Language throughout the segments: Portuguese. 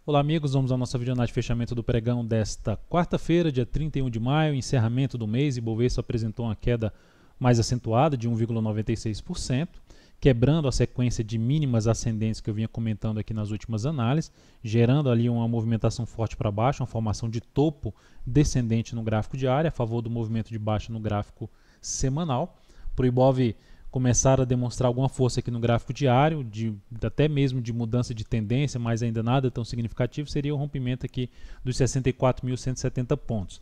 Olá amigos, vamos à nossa videoanálise de fechamento do pregão desta quarta-feira, dia 31 de maio, encerramento do mês. Ibovespa apresentou uma queda mais acentuada de 1,96%, quebrando a sequência de mínimas ascendentes que eu vinha comentando aqui nas últimas análises, gerando ali uma movimentação forte para baixo, uma formação de topo descendente no gráfico diário, a favor do movimento de baixa no gráfico semanal. Para o Ibov começar a demonstrar alguma força aqui no gráfico diário, até mesmo de mudança de tendência, mas ainda nada tão significativo, seria o rompimento aqui dos 64.170 pontos.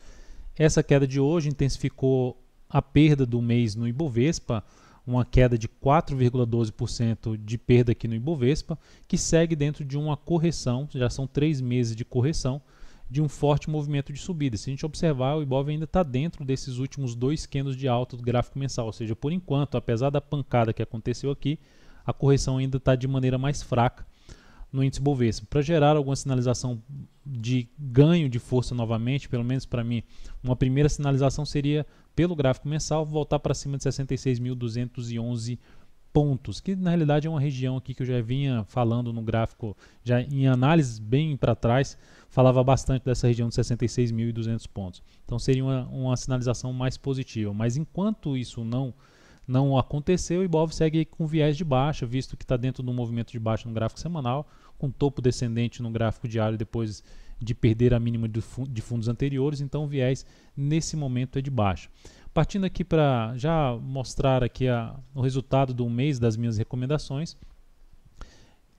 Essa queda de hoje intensificou a perda do mês no Ibovespa, uma queda de 4,12% de perda aqui no Ibovespa, que segue dentro de uma correção, já são 3 meses de correção, de um forte movimento de subida. Se a gente observar, o Ibov ainda está dentro desses últimos 2 candles de alta do gráfico mensal, ou seja, por enquanto, apesar da pancada que aconteceu aqui, a correção ainda está de maneira mais fraca no índice Bovespa. Para gerar alguma sinalização de ganho de força novamente, pelo menos para mim, uma primeira sinalização seria, pelo gráfico mensal, voltar para cima de 66.211 pontos, que na realidade é uma região aqui que eu já vinha falando no gráfico, já em análises bem para trás, falava bastante dessa região de 66.200 pontos. Então seria uma sinalização mais positiva. Mas enquanto isso não aconteceu, o Ibov segue com viés de baixa, visto que está dentro do movimento de baixa no gráfico semanal, com topo descendente no gráfico diário depois de perder a mínima de fundos anteriores, então o viés nesse momento é de baixa. Partindo aqui para já mostrar aqui o resultado do mês das minhas recomendações,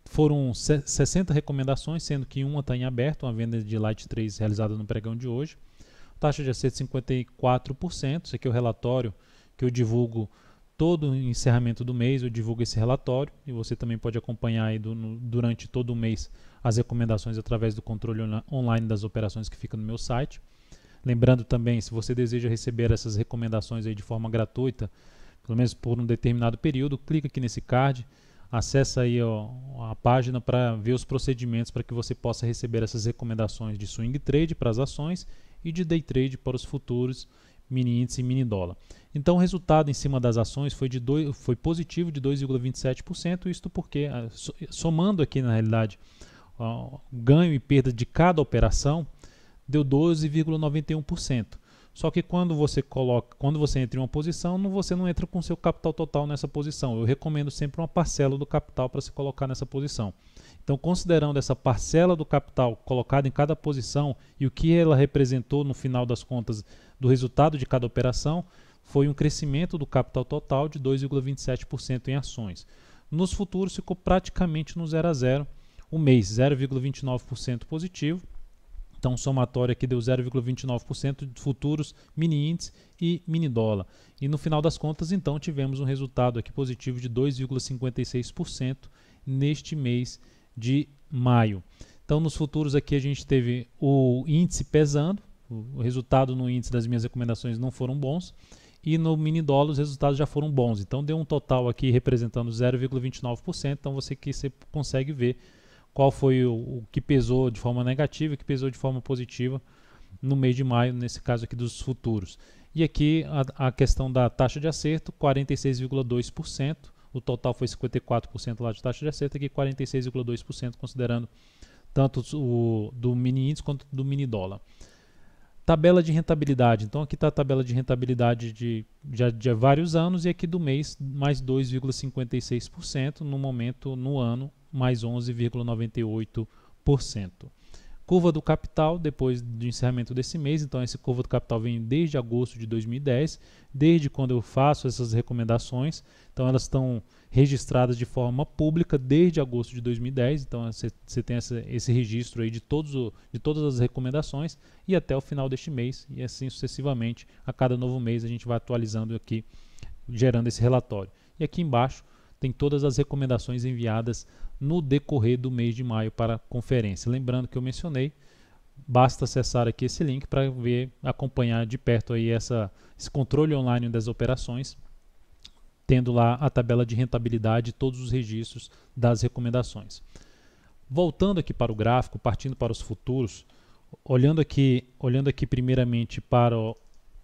foram 60 recomendações, sendo que uma está em aberto, uma venda de Light 3 realizada no pregão de hoje. Taxa de acerto 54%, esse aqui é o relatório que eu divulgo todo o encerramento do mês, eu divulgo esse relatório e você também pode acompanhar aí durante todo o mês as recomendações através do controle online das operações que fica no meu site. Lembrando também, se você deseja receber essas recomendações aí de forma gratuita, pelo menos por um determinado período, clica aqui nesse card, acessa aí a página para ver os procedimentos para que você possa receber essas recomendações de swing trade para as ações e de day trade para os futuros, mini índice e mini dólar. Então o resultado em cima das ações foi positivo de 2,27%, isto porque, somando aqui na realidade ganho e perda de cada operação, deu 12,91%. Só que quando você entra em uma posição, você não entra com seu capital total nessa posição. Eu recomendo sempre uma parcela do capital para se colocar nessa posição. Então, considerando essa parcela do capital colocada em cada posição e o que ela representou no final das contas do resultado de cada operação, foi um crescimento do capital total de 2,27% em ações. Nos futuros ficou praticamente no 0 a 0, o mês 0,29% positivo. Então, somatório aqui deu 0,29% de futuros, mini índice e mini dólar. E no final das contas, então, tivemos um resultado aqui positivo de 2,56% neste mês de maio. Então, nos futuros aqui a gente teve o índice pesando, o resultado no índice das minhas recomendações não foram bons, e no mini dólar os resultados já foram bons. Então, deu um total aqui representando 0,29%, então você consegue ver qual foi o que pesou de forma negativa e o que pesou de forma positiva no mês de maio, nesse caso aqui dos futuros. E aqui a questão da taxa de acerto, 46,2%, o total foi 54% lá de taxa de acerto, aqui 46,2%, considerando tanto do mini índice quanto do mini dólar. Tabela de rentabilidade, então aqui está a tabela de rentabilidade de vários anos e aqui do mês mais 2,56%, no momento, no ano, mais 11,98%. Curva do capital, depois do encerramento desse mês, então essa curva do capital vem desde agosto de 2010, desde quando eu faço essas recomendações, então elas estão registradas de forma pública desde agosto de 2010, então você tem esse registro aí de todas as recomendações e até o final deste mês, e assim sucessivamente, a cada novo mês a gente vai atualizando aqui, gerando esse relatório. E aqui embaixo tem todas as recomendações enviadas no decorrer do mês de maio para a conferência. Lembrando que eu mencionei, basta acessar aqui esse link para acompanhar de perto aí esse controle online das operações, tendo lá a tabela de rentabilidade e todos os registros das recomendações. Voltando aqui para o gráfico, partindo para os futuros, olhando aqui primeiramente para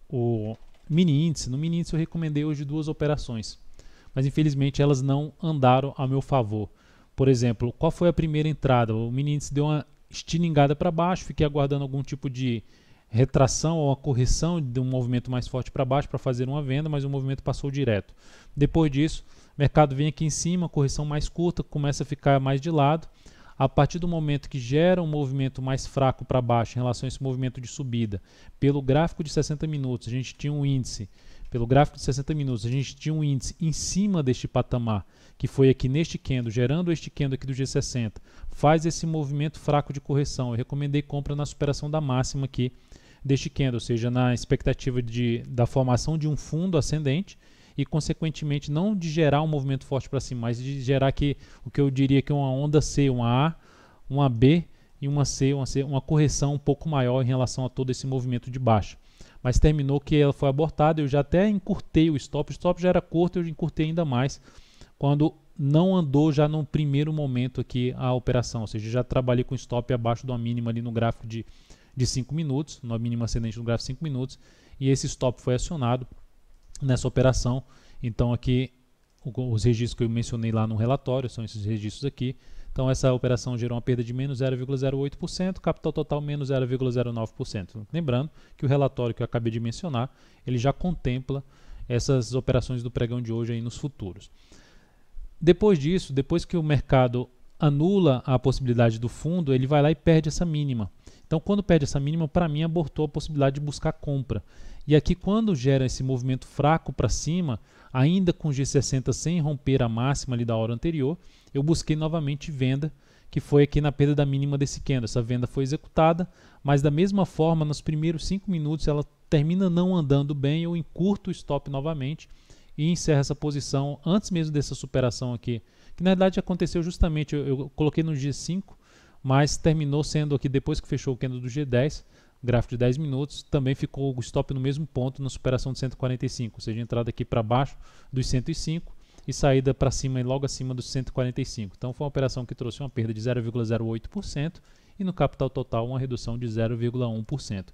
o mini índice. No mini índice eu recomendei hoje 2 operações, mas infelizmente elas não andaram a meu favor. Por exemplo, qual foi a primeira entrada? O mini índice deu uma estilingada para baixo, fiquei aguardando algum tipo de retração ou a correção de um movimento mais forte para baixo para fazer uma venda, mas o movimento passou direto. Depois disso, o mercado vem aqui em cima, correção mais curta, começa a ficar mais de lado. A partir do momento que gera um movimento mais fraco para baixo em relação a esse movimento de subida, pelo gráfico de 60 minutos, a gente tinha um índice, pelo gráfico de 60 minutos, a gente tinha um índice em cima deste patamar, que foi aqui neste candle, gerando este candle aqui do G60, faz esse movimento fraco de correção. Eu recomendei compra na superação da máxima aqui deste candle, ou seja, na expectativa da formação de um fundo ascendente e, consequentemente, não de gerar um movimento forte para cima, mas de gerar aqui o que eu diria que é uma onda C, uma A, uma B e uma C, uma correção um pouco maior em relação a todo esse movimento de baixa. Mas terminou que ela foi abortada, eu já até encurtei o stop já era curto, eu encurtei ainda mais quando não andou já no primeiro momento aqui a operação, ou seja, já trabalhei com stop abaixo de uma mínima ali no gráfico de 5 minutos, no mínimo ascendente no gráfico de 5 minutos, e esse stop foi acionado nessa operação. Então aqui os registros que eu mencionei lá no relatório são esses registros aqui. Então essa operação gerou uma perda de menos 0,08%, capital total menos 0,09%. Lembrando que o relatório que eu acabei de mencionar, ele já contempla essas operações do pregão de hoje aí nos futuros. Depois disso, depois que o mercado anula a possibilidade do fundo, ele vai lá e perde essa mínima. Então, quando perde essa mínima, para mim, abortou a possibilidade de buscar compra. E aqui, quando gera esse movimento fraco para cima, ainda com G60 sem romper a máxima ali da hora anterior, eu busquei novamente venda, que foi aqui na perda da mínima desse candle. Essa venda foi executada, mas da mesma forma, nos primeiros 5 minutos, ela termina não andando bem, eu encurto o stop novamente e encerro essa posição antes mesmo dessa superação aqui, que na verdade aconteceu justamente, eu coloquei no G5, mas terminou sendo aqui depois que fechou o candle do G10, gráfico de 10 minutos, também ficou o stop no mesmo ponto na superação de 145, ou seja, entrada aqui para baixo dos 105 e saída para cima e logo acima dos 145. Então foi uma operação que trouxe uma perda de 0,08% e no capital total uma redução de 0,1%.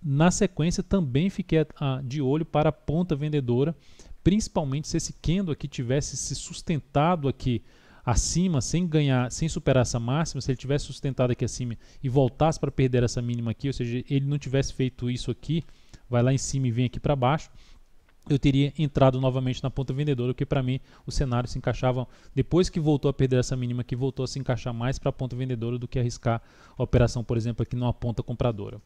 Na sequência também fiquei de olho para a ponta vendedora, principalmente se esse candle aqui tivesse se sustentado aqui acima, sem superar essa máxima, se ele tivesse sustentado aqui acima e voltasse para perder essa mínima aqui, ou seja, ele não tivesse feito isso aqui, vai lá em cima e vem aqui para baixo, eu teria entrado novamente na ponta vendedora, porque para mim o cenário se encaixava, depois que voltou a perder essa mínima aqui, voltou a se encaixar mais para a ponta vendedora do que arriscar a operação, por exemplo, aqui numa ponta compradora.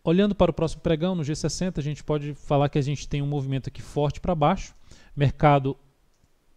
Olhando para o próximo pregão, no G60, a gente pode falar que a gente tem um movimento aqui forte para baixo. Mercado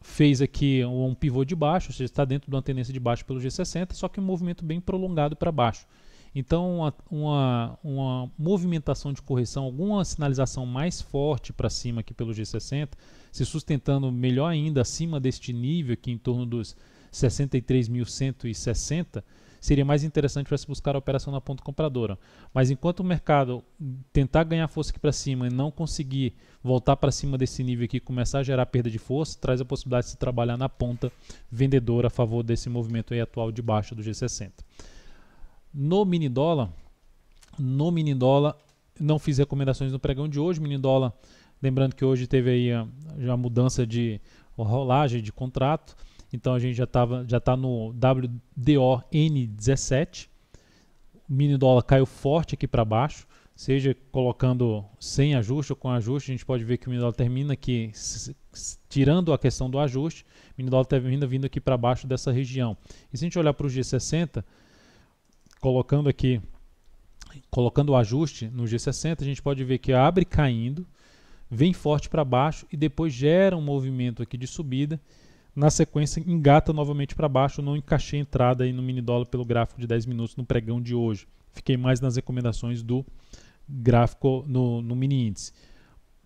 fez aqui um pivô de baixo, ou seja, está dentro de uma tendência de baixo pelo G60, só que um movimento bem prolongado para baixo. Então, uma movimentação de correção, alguma sinalização mais forte para cima aqui pelo G60, se sustentando melhor ainda acima deste nível aqui em torno dos 63.160, seria mais interessante para se buscar a operação na ponta compradora. Mas enquanto o mercado tentar ganhar força aqui para cima e não conseguir voltar para cima desse nível aqui, começar a gerar perda de força, traz a possibilidade de se trabalhar na ponta vendedora a favor desse movimento aí atual de baixa do G60. No mini dólar, não fiz recomendações no pregão de hoje. Mini dólar, lembrando que hoje teve aí já mudança de rolagem de contrato. Então a gente já está no WDON17. O mini dólar caiu forte aqui para baixo, seja colocando sem ajuste ou com ajuste. A gente pode ver que o mini dólar termina aqui, tirando a questão do ajuste, o mini dólar termina vindo aqui para baixo dessa região. E se a gente olhar para o G60, colocando o ajuste no G60, a gente pode ver que abre caindo, vem forte para baixo e depois gera um movimento aqui de subida. Na sequência, engata novamente para baixo. Não encaixei a entrada aí no mini dólar pelo gráfico de 10 minutos no pregão de hoje. Fiquei mais nas recomendações do gráfico no mini índice.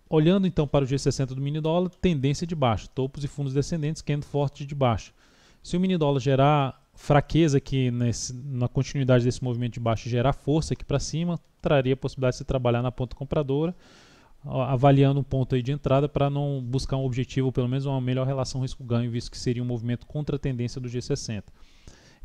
Olhando então para o G60 do mini dólar, tendência de baixa, topos e fundos descendentes, candle forte de baixa. Se o mini dólar gerar fraqueza aqui na continuidade desse movimento de baixa e gerar força aqui para cima, traria a possibilidade de se trabalhar na ponta compradora, avaliando um ponto aí de entrada para não buscar um objetivo, pelo menos uma melhor relação risco-ganho, visto que seria um movimento contra a tendência do G60.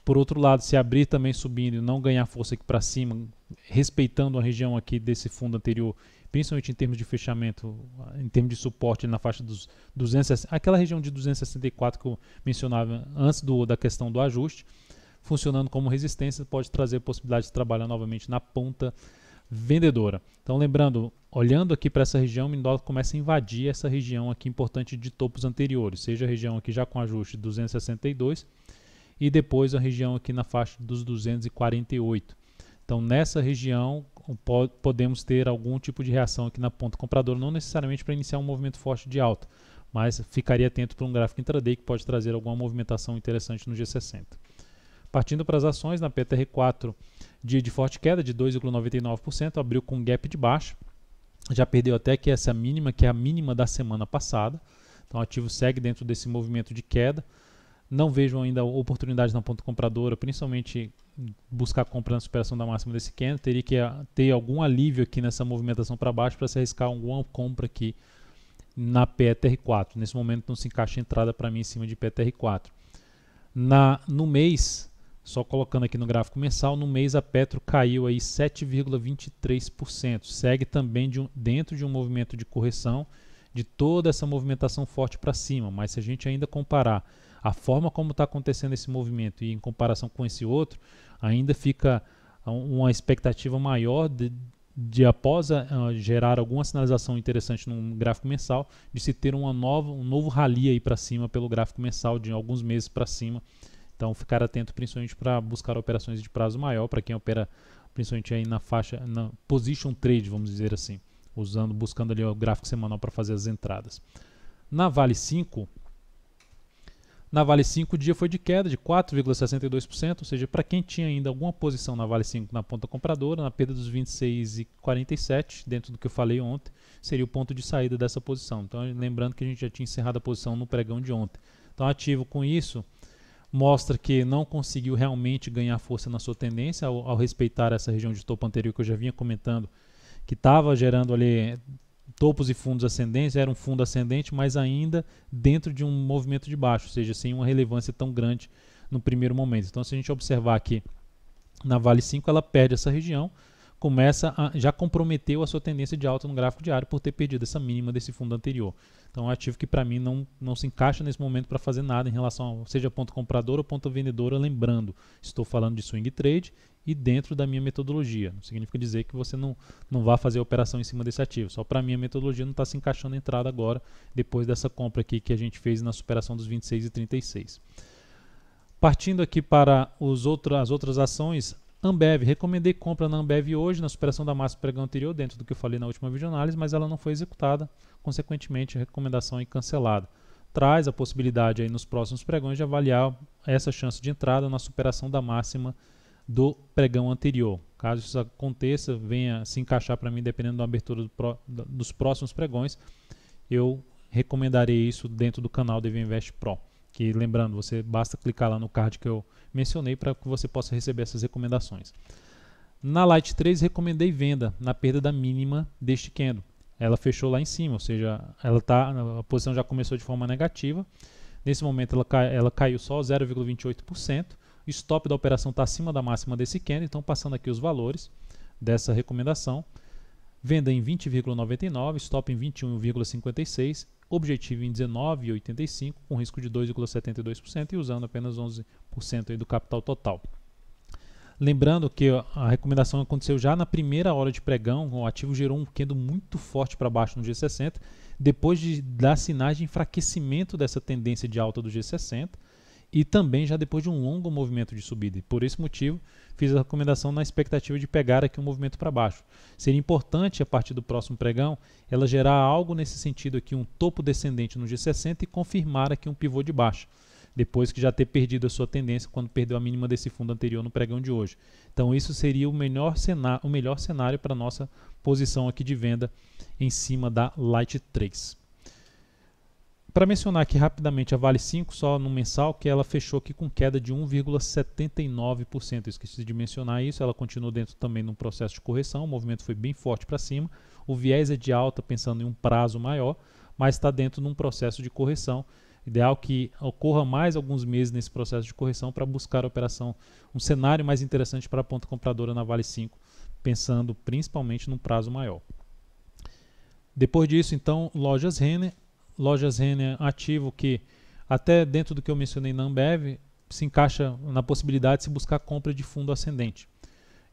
Por outro lado, se abrir também subindo e não ganhar força aqui para cima, respeitando a região aqui desse fundo anterior, principalmente em termos de fechamento, em termos de suporte na faixa dos 260, aquela região de 264 que eu mencionava antes da questão do ajuste, funcionando como resistência, pode trazer a possibilidade de trabalhar novamente na ponta vendedora. Então lembrando, olhando aqui para essa região, o mini dólar começa a invadir essa região aqui importante de topos anteriores, seja a região aqui já com ajuste de 262 e depois a região aqui na faixa dos 248. Então nessa região podemos ter algum tipo de reação aqui na ponta compradora, não necessariamente para iniciar um movimento forte de alta, mas ficaria atento para um gráfico intraday que pode trazer alguma movimentação interessante no G60. Partindo para as ações, na PTR4, dia de forte queda de 2,99%, abriu com gap de baixa, já perdeu até que essa mínima, que é a mínima da semana passada, então o ativo segue dentro desse movimento de queda. Não vejo ainda oportunidade na ponta compradora, principalmente buscar compra na superação da máxima desse candle. Teria que ter algum alívio aqui nessa movimentação para baixo para se arriscar alguma compra aqui na PTR4. Nesse momento não se encaixa a entrada para mim em cima de PTR4. No mês, só colocando aqui no gráfico mensal, no mês a Petro caiu aí 7,23%. Segue também dentro de um movimento de correção de toda essa movimentação forte para cima, mas se a gente ainda comparar a forma como está acontecendo esse movimento e em comparação com esse outro, ainda fica uma expectativa maior de após gerar alguma sinalização interessante no gráfico mensal, de se ter um novo rally aí para cima pelo gráfico mensal de alguns meses para cima. Então ficar atento principalmente para buscar operações de prazo maior, para quem opera principalmente aí na faixa, na position trade, vamos dizer assim, buscando ali o gráfico semanal para fazer as entradas. Na Vale 5, o dia foi de queda de 4,62%, ou seja, para quem tinha ainda alguma posição na Vale 5 na ponta compradora, na perda dos 26,47, dentro do que eu falei ontem, seria o ponto de saída dessa posição. Então, lembrando que a gente já tinha encerrado a posição no pregão de ontem. Então, ativo com isso, mostra que não conseguiu realmente ganhar força na sua tendência ao respeitar essa região de topo anterior que eu já vinha comentando, que estava gerando ali topos e fundos ascendentes, era um fundo ascendente, mas ainda dentro de um movimento de baixo, ou seja, sem uma relevância tão grande no primeiro momento. Então, se a gente observar aqui na Vale 5, ela perde essa região, já comprometeu a sua tendência de alta no gráfico diário por ter perdido essa mínima desse fundo anterior. Então, é um ativo que para mim não se encaixa nesse momento para fazer nada em relação a seja ponto comprador ou ponto vendedora, lembrando, estou falando de swing trade e dentro da minha metodologia. Não significa dizer que você não vá fazer a operação em cima desse ativo. Só para mim a metodologia não está se encaixando a entrada agora, depois dessa compra aqui que a gente fez na superação dos 26,36. Partindo aqui para as outras ações, Ambev, recomendei compra na Ambev hoje, na superação da máxima pregão anterior, dentro do que eu falei na última videoanálise, mas ela não foi executada, consequentemente a recomendação é cancelada. Traz a possibilidade aí nos próximos pregões de avaliar essa chance de entrada na superação da máxima do pregão anterior. Caso isso aconteça, venha se encaixar para mim, dependendo da abertura dos próximos pregões, eu recomendarei isso dentro do canal DV Invest Pro. Que, lembrando, você basta clicar lá no card que eu mencionei para que você possa receber essas recomendações. Na Light 3, recomendei venda na perda da mínima deste candle. Ela fechou lá em cima, ou seja, a posição já começou de forma negativa. Nesse momento ela caiu só 0,28%. O stop da operação está acima da máxima desse candle, então passando aqui os valores dessa recomendação. Venda em 20,99, stop em 21,56, objetivo em 19,85, com risco de 2,72% e usando apenas 11% aí do capital total. Lembrando que a recomendação aconteceu já na primeira hora de pregão, o ativo gerou um candle muito forte para baixo no G60, depois de dar sinais de enfraquecimento dessa tendência de alta do G60, e também já depois de um longo movimento de subida. E por esse motivo, fiz a recomendação na expectativa de pegar aqui um movimento para baixo. Seria importante, a partir do próximo pregão, ela gerar algo nesse sentido aqui, um topo descendente no G60 e confirmar aqui um pivô de baixa, depois que já ter perdido a sua tendência quando perdeu a mínima desse fundo anterior no pregão de hoje. Então isso seria o melhor cenário para a nossa posição aqui de venda em cima da Light 3. Para mencionar aqui rapidamente a Vale 5, só no mensal, que ela fechou aqui com queda de 1,79%. Eu esqueci de mencionar isso, ela continuou dentro também de um processo de correção, o movimento foi bem forte para cima, o viés é de alta pensando em um prazo maior, mas está dentro de um processo de correção. Ideal que ocorra mais alguns meses nesse processo de correção para buscar a operação, um cenário mais interessante para a ponta compradora na Vale 5, pensando principalmente num prazo maior. Depois disso, então, Lojas Renner ativo que, até dentro do que eu mencionei na Ambev, se encaixa na possibilidade de se buscar compra de fundo ascendente.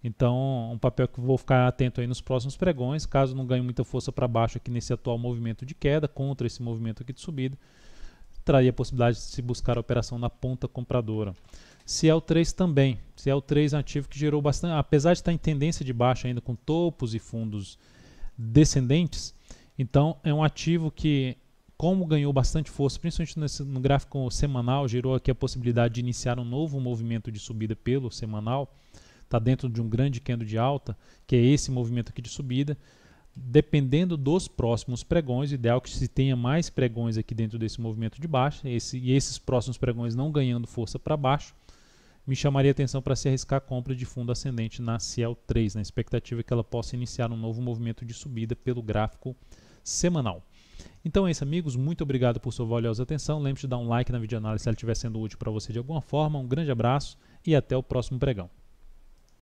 Então, um papel que eu vou ficar atento aí nos próximos pregões, caso não ganhe muita força para baixo aqui nesse atual movimento de queda, contra esse movimento aqui de subida, traria a possibilidade de se buscar a operação na ponta compradora. Ciel3 também. Ciel3 é um ativo que gerou bastante, apesar de estar em tendência de baixa ainda com topos e fundos descendentes, então é um ativo que, como ganhou bastante força, principalmente no gráfico semanal, gerou aqui a possibilidade de iniciar um novo movimento de subida pelo semanal. Está dentro de um grande candle de alta, que é esse movimento aqui de subida. Dependendo dos próximos pregões, ideal que se tenha mais pregões aqui dentro desse movimento de baixa, e esses próximos pregões não ganhando força para baixo, me chamaria a atenção para se arriscar a compra de fundo ascendente na Ciel3, na expectativa que ela possa iniciar um novo movimento de subida pelo gráfico semanal. Então é isso, amigos, muito obrigado por sua valiosa atenção. Lembre-se de dar um like na videoanálise se ela estiver sendo útil para você de alguma forma. Um grande abraço e até o próximo pregão.